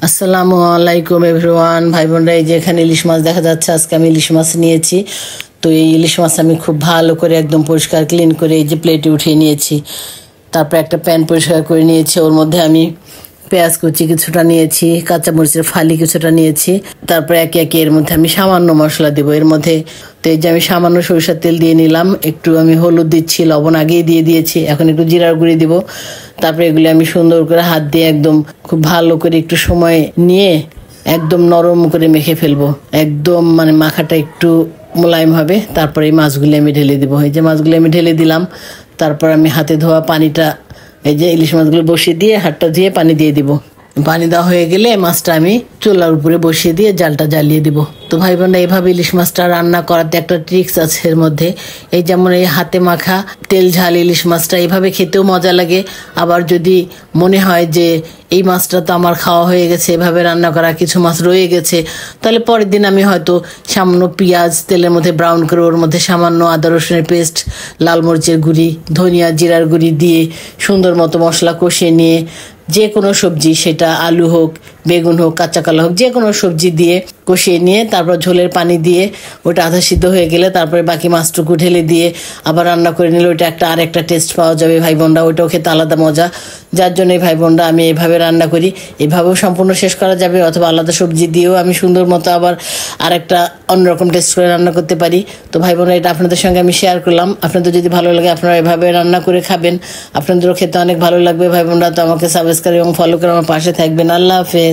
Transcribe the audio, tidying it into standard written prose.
আসসালামু আলাইকুম এভরিওয়ান, ভাই বোনরা। এই যে এখানে ইলিশ মাছ দেখা যাচ্ছে। আজকে আমি ইলিশ মাছ নিয়েছি। তো এই ইলিশ মাছ আমি খুব ভালো করে একদম পরিষ্কার ক্লিন করে এই যে প্লেটে উঠিয়ে নিয়েছি। তারপর একটা প্যান পরিষ্কার করে নিয়েছি। ওর মধ্যে আমি পেঁয়াজ কুচি কিছুটা নিয়েছি, কাঁচামরিচের ফালি কিছুটা নিয়েছি। তারপর একে একে এর মধ্যে আমি সামান্য মশলা দেবো এর মধ্যে। তো এই যে আমি সামান্য সরিষার তেল দিয়ে নিলাম, একটু আমি হলুদ দিচ্ছি, লবণ আগেই দিয়ে দিয়েছি, এখন একটু জিরার গুঁড়ি দিব। তারপরে এগুলি আমি সুন্দর করে হাত দিয়ে একদম খুব ভালো করে একটু সময় নিয়ে একদম নরম করে মেখে ফেলবো। একদম মানে মাখাটা একটু মোলায়েম হবে। তারপরে এই মাছগুলি আমি ঢেলে দিব। এই যে মাছগুলি আমি ঢেলে দিলাম। তারপর আমি হাতে ধোয়া পানিটা, এই যে ইলিশ মাছগুলো বসিয়ে দিয়ে হাতটা ধুয়ে পানি দিয়ে দিব। পানি দেওয়া হয়ে গেলে মাছটা আমি চুলার উপরে বসিয়ে দিয়ে জালটা জ্বালিয়ে দিব। তো ভাই বোনরা, এইভাবে ইলিশ মাছটা রান্না করাতে একটা ট্রিক্স আছে এর মধ্যে। এই যেমন এই হাতে মাখা তেল ঝাল ইলিশ মাছটা এইভাবে খেতেও মজা লাগে। আবার যদি মনে হয় যে এই মাছটা তো আমার খাওয়া হয়ে গেছে, এভাবে রান্না করা কিছু মাছ রয়ে গেছে, তাহলে পরের দিন আমি হয়তো সামান্য পেঁয়াজ তেলের মধ্যে ব্রাউন করে ওর মধ্যে সামান্য আদা রসুনের পেস্ট, লাল মরিচের গুঁড়ি, ধনিয়া জিরার গুঁড়ি দিয়ে সুন্দর মতো মশলা কষিয়ে নিয়ে যে কোনো সবজি, সেটা আলু হোক, বেগুন হোক, কাঁচা কলা হোক, যে কোনো সবজি দিয়ে কষিয়ে নিয়ে তারপর ঝোলের পানি দিয়ে ওটা আধা সিদ্ধ হয়ে গেলে তারপরে বাকি মাছটুকু ঢেলে দিয়ে আবার রান্না করে নিলে ওইটা একটা আরেকটা টেস্ট পাওয়া যাবে ভাই বোনরা। ওইটাও খেতে আলাদা মজা। যার জন্য ভাই বোনরা আমি এইভাবে রান্না করি। এভাবেও সম্পূর্ণ শেষ করা যাবে, অথবা আলাদা সবজি দিয়েও আমি সুন্দর মতো আবার আরেকটা অন্যরকম টেস্ট করে রান্না করতে পারি। তো ভাই বোনরা, এটা আপনাদের সঙ্গে আমি শেয়ার করলাম। আপনাদের যদি ভালো লাগে আপনারা এভাবে রান্না করে খাবেন, আপনাদেরও খেতে অনেক ভালো লাগবে ভাই বোনরা। তো আমাকে সাবস্ক্রাইব এবং ফলো করে আমার পাশে থাকবেন। আল্লাহ হাফেজ।